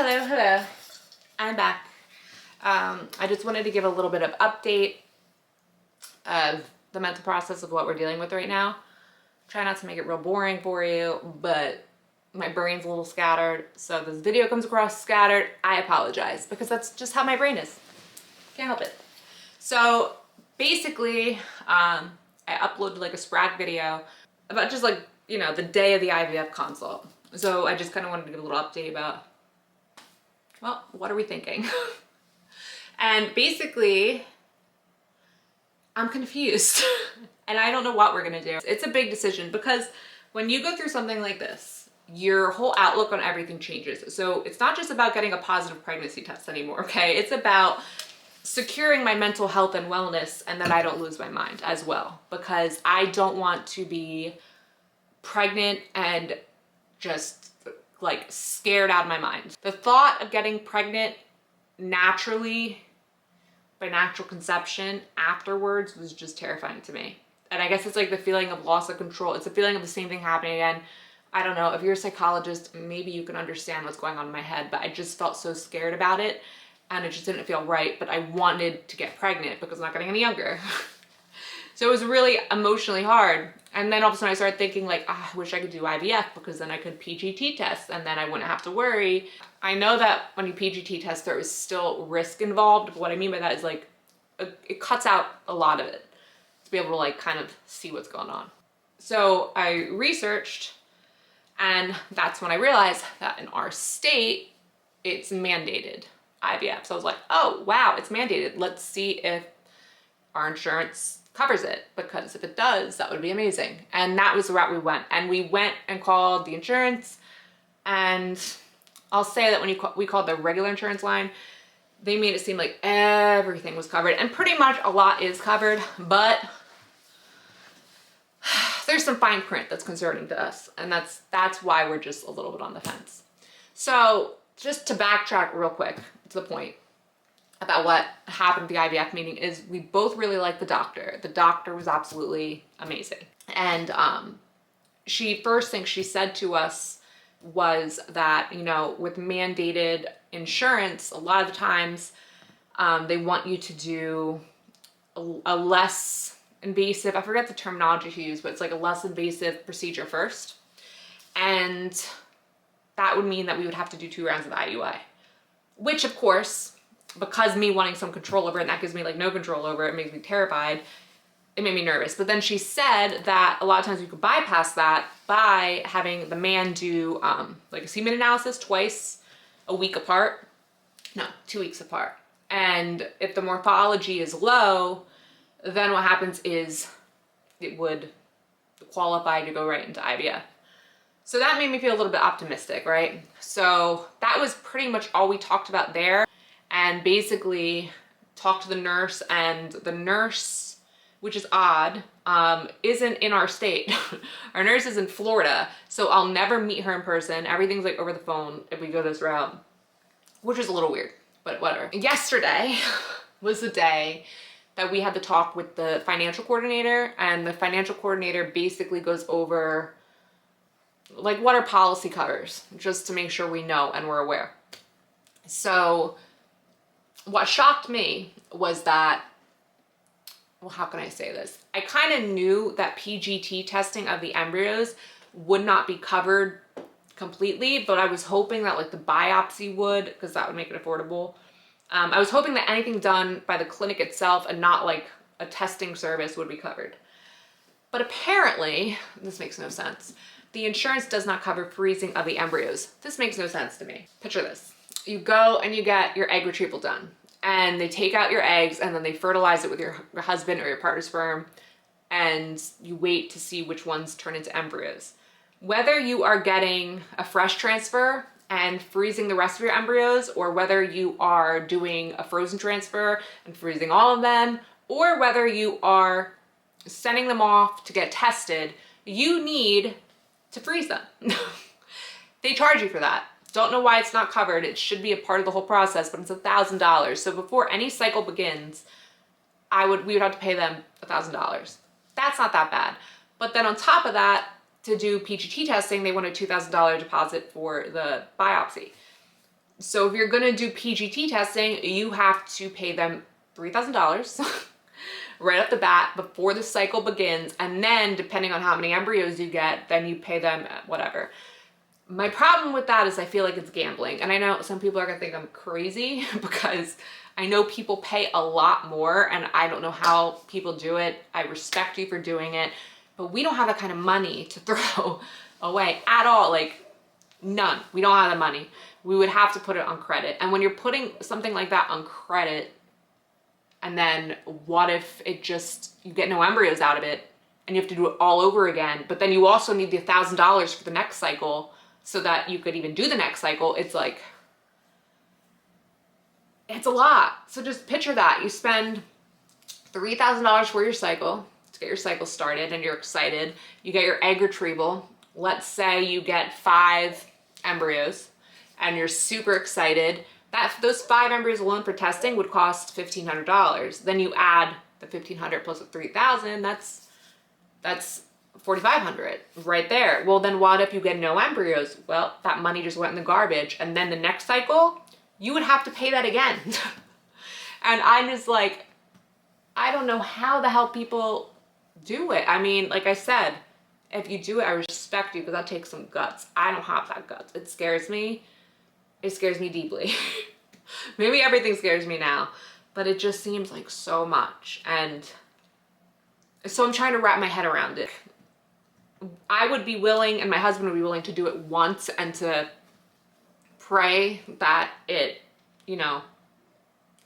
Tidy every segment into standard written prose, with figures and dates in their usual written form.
Hello. I'm back. I just wanted to give a little bit of update of the mental process of what we're dealing with right now. Try not to make it real boring for you, but my brain's a little scattered, so this video comes across scattered. I apologize, because that's just how my brain is. Can't help it. So basically, I uploaded like a sporadic video about just like, you know, the day of the IVF consult. So I just kind of wanted to give a little update about, well, what are we thinking? And basically, I'm confused and I don't know what we're gonna do. It's a big decision because when you go through something like this, your whole outlook on everything changes. So it's not just about getting a positive pregnancy test anymore, okay? It's about securing my mental health and wellness and that I don't lose my mind as well, because I don't want to be pregnant and just like scared out of my mind. The thought of getting pregnant naturally by natural conception afterwards was just terrifying to me. And I guess it's like the feeling of loss of control. It's a feeling of the same thing happening again. I don't know, if you're a psychologist, maybe you can understand what's going on in my head, but I just felt so scared about it and it just didn't feel right. But I wanted to get pregnant because I'm not getting any younger. So it was really emotionally hard. And then all of a sudden I started thinking like, I wish I could do IVF because then I could PGT test and then I wouldn't have to worry. I know that when you PGT test, there is still risk involved. But what I mean by that is like, it cuts out a lot of it to be able to like kind of see what's going on. So I researched, and that's when I realized that in our state, it's mandated IVF. So I was like, oh, wow, it's mandated. Let's see if our insurance covers it, because if it does, that would be amazing. And that was the route we went. And we went and called the insurance, and I'll say that when we called the regular insurance line, they made it seem like everything was covered, and pretty much a lot is covered, but there's some fine print that's concerning to us, and that's why we're just a little bit on the fence. So just to backtrack real quick to the point about what happened at the IVF meeting is we both really liked the doctor. The doctor was absolutely amazing. And first thing she said to us was that, you know, with mandated insurance, a lot of the times they want you to do a less invasive, I forget the terminology she used, but it's like a less invasive procedure first. And that would mean that we would have to do 2 rounds of IUI, which of course, because me wanting some control over it, and that gives me like no control over it, makes me terrified, it made me nervous. But then she said that a lot of times we could bypass that by having the man do like a semen analysis twice a week apart. No, 2 weeks apart. And if the morphology is low, then what happens is it would qualify to go right into IVF. So that made me feel a little bit optimistic, right? So that was pretty much all we talked about there. And basically talked to the nurse, and the nurse, which is odd, isn't in our state. Our nurse is in Florida, so I'll never meet her in person. Everything's like over the phone if we go this route, which is a little weird, but whatever. Yesterday was the day that we had to talk with the financial coordinator, and the financial coordinator basically goes over like what our policy covers, just to make sure we know and we're aware. So what shocked me was that, well, how can I say this? I kind of knew that PGT testing of the embryos would not be covered completely, but I was hoping that like the biopsy would, because that would make it affordable. I was hoping that anything done by the clinic itself and not like a testing service would be covered. But apparently, this makes no sense, the insurance does not cover freezing of the embryos. This makes no sense to me. Picture this. You go and you get your egg retrieval done, and they take out your eggs and then they fertilize it with your husband or your partner's sperm, and you wait to see which ones turn into embryos. Whether you are getting a fresh transfer and freezing the rest of your embryos, or whether you are doing a frozen transfer and freezing all of them, or whether you are sending them off to get tested, you need to freeze them. They charge you for that. Don't know why it's not covered. It should be a part of the whole process, but it's $1,000. So before any cycle begins, we would have to pay them $1,000. That's not that bad. But then on top of that, to do PGT testing, they want a $2,000 deposit for the biopsy. So if you're gonna do PGT testing, you have to pay them $3,000 right off the bat before the cycle begins. And then depending on how many embryos you get, then you pay them whatever. My problem with that is I feel like it's gambling. And I know some people are gonna think I'm crazy because I know people pay a lot more and I don't know how people do it. I respect you for doing it, but we don't have that kind of money to throw away at all. Like none, we don't have the money. We would have to put it on credit. And when you're putting something like that on credit, and then what if it just, you get no embryos out of it and you have to do it all over again, but then you also need the $1,000 for the next cycle so that you could even do the next cycle. It's like, it's a lot. So just picture that. You spend $3,000 for your cycle to get your cycle started and you're excited. You get your egg retrieval. Let's say you get 5 embryos and you're super excited. Those 5 embryos alone for testing would cost $1,500. Then you add the $1,500 plus the $3,000, that's $4,500 right there. Well, then what if you get no embryos? Well, that money just went in the garbage. And then the next cycle, you would have to pay that again. And I'm just like, I don't know how the hell people do it. I mean, like I said, if you do it, I respect you because that takes some guts. I don't have that guts. It scares me. It scares me deeply. Maybe everything scares me now, but it just seems like so much. And so I'm trying to wrap my head around it. I would be willing, and my husband would be willing to do it once and to pray that it, you know,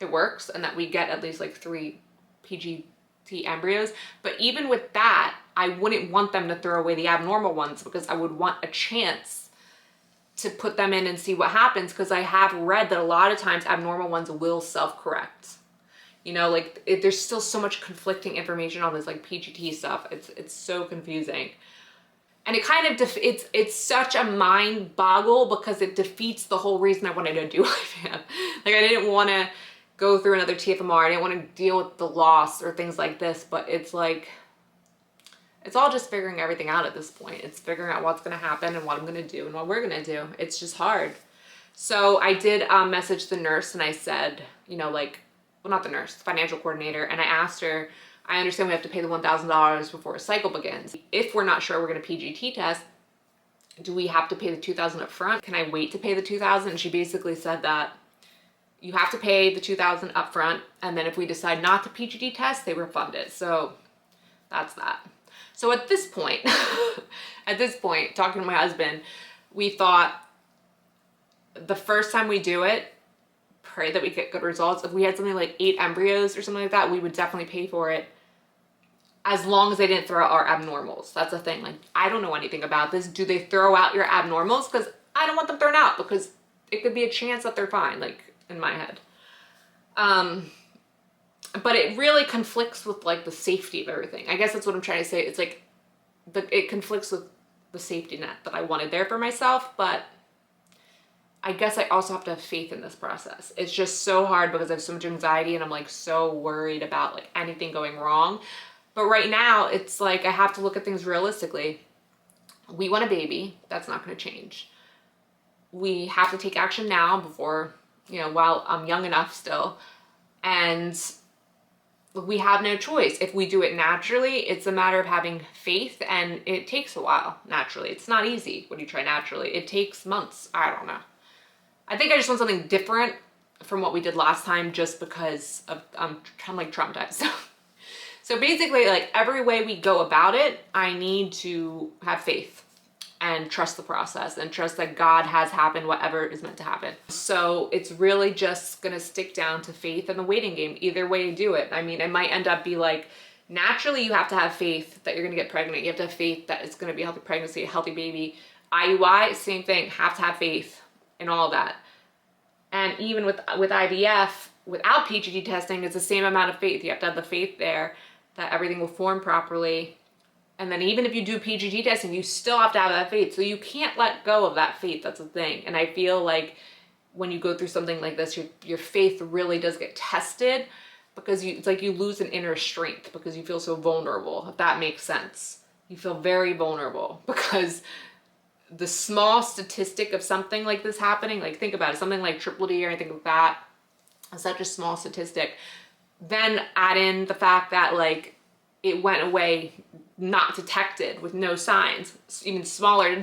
it works and that we get at least like 3 PGT embryos. But even with that, I wouldn't want them to throw away the abnormal ones because I would want a chance to put them in and see what happens, because I have read that a lot of times abnormal ones will self-correct. You know, like there's still so much conflicting information on this like PGT stuff. It's so confusing. And it kind of, it's such a mind boggle because it defeats the whole reason I wanted to do IVF. Like I didn't want to go through another TFMR. I didn't want to deal with the loss or things like this, but it's like, it's all just figuring everything out at this point. It's figuring out what's going to happen and what I'm going to do and what we're going to do. It's just hard. So I did message the nurse and I said, you know, like, well, not the nurse, the financial coordinator. And I asked her, I understand we have to pay the $1,000 before a cycle begins. If we're not sure we're going to PGT test, do we have to pay the $2,000 up front? Can I wait to pay the $2,000? And she basically said that you have to pay the $2,000 up front. And then if we decide not to PGT test, they refund it. So that's that. So at this point, talking to my husband, we thought the first time we do it, pray that we get good results. If we had something like 8 embryos or something like that, we would definitely pay for it as long as they didn't throw out our abnormals. That's the thing. Like, I don't know anything about this. Do they throw out your abnormals? Because I don't want them thrown out because it could be a chance that they're fine, like in my head. But it really conflicts with like the safety of everything. I guess that's what I'm trying to say. It's like, it conflicts with the safety net that I wanted there for myself, but I guess I also have to have faith in this process. It's just so hard because I have so much anxiety and I'm like so worried about like anything going wrong. But right now it's like, I have to look at things realistically. We want a baby. That's not going to change. We have to take action now before, you know, while I'm young enough still. And we have no choice. If we do it naturally, it's a matter of having faith, and it takes a while naturally. It's not easy when you try naturally. It takes months. I don't know. I think I just want something different from what we did last time just because of, I'm like traumatized. So basically, like every way we go about it, I need to have faith and trust the process and trust that God has happened whatever is meant to happen. So it's really just gonna stick down to faith and the waiting game, either way you do it. I mean, it might end up be like, naturally you have to have faith that you're gonna get pregnant. You have to have faith that it's gonna be a healthy pregnancy, a healthy baby. IUI, same thing, have to have faith in all that. And even with IVF, without PGT testing, it's the same amount of faith. You have to have the faith there that everything will form properly. And then even if you do PGT testing, you still have to have that faith. So you can't let go of that faith. That's the thing. And I feel like when you go through something like this, your faith really does get tested because it's like you lose an inner strength because you feel so vulnerable, if that makes sense. You feel very vulnerable because the small statistic of something like this happening, like think about it, something like triple D or anything like that, such a small statistic, then add in the fact that like it went away not detected with no signs, even smaller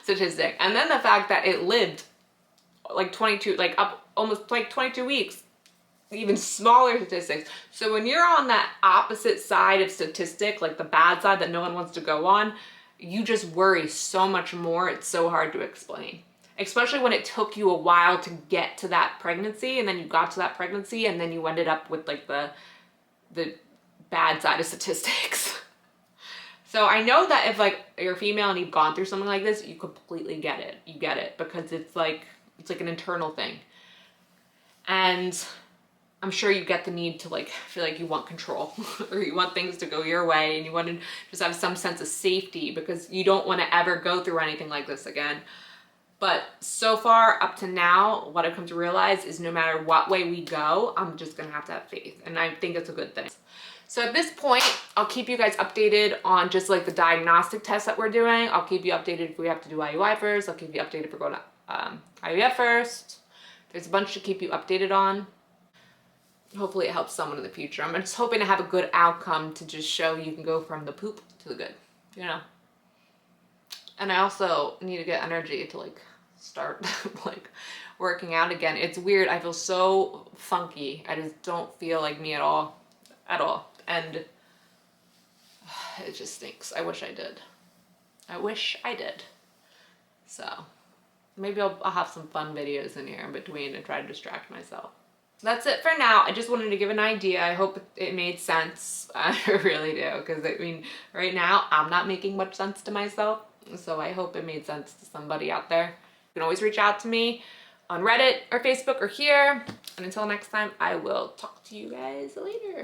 statistic, and then the fact that it lived like 22, like up almost like 22 weeks, even smaller statistics. So when you're on that opposite side of statistic, like the bad side that no one wants to go on, you just worry so much more. It's so hard to explain, especially when it took you a while to get to that pregnancy, and then you got to that pregnancy, and then you ended up with like the bad side of statistics. So I know that if like you're female and you've gone through something like this, you completely get it. You get it, because it's like an internal thing. And I'm sure you get the need to like feel like you want control or you want things to go your way, and you want to just have some sense of safety because you don't want to ever go through anything like this again. But so far up to now, what I've come to realize is no matter what way we go, I'm just gonna have to have faith, and I think it's a good thing. So at this point, I'll keep you guys updated on just like the diagnostic tests that we're doing. I'll keep you updated if we have to do IUI first. I'll keep you updated if we're going to IVF first. There's a bunch to keep you updated on. Hopefully it helps someone in the future. I'm just hoping to have a good outcome to just show you can go from the poop to the good, you know? And I also need to get energy to like start like working out again. It's weird. I feel so funky. I just don't feel like me at all. And it just stinks. I wish I did. I wish I did. So maybe I'll have some fun videos in here in between and try to distract myself. That's it for now. I just wanted to give an idea. I hope it made sense. I really do, because I mean, right now I'm not making much sense to myself. So I hope it made sense to somebody out there. You can always reach out to me on Reddit or Facebook or here. And until next time, I will talk to you guys later.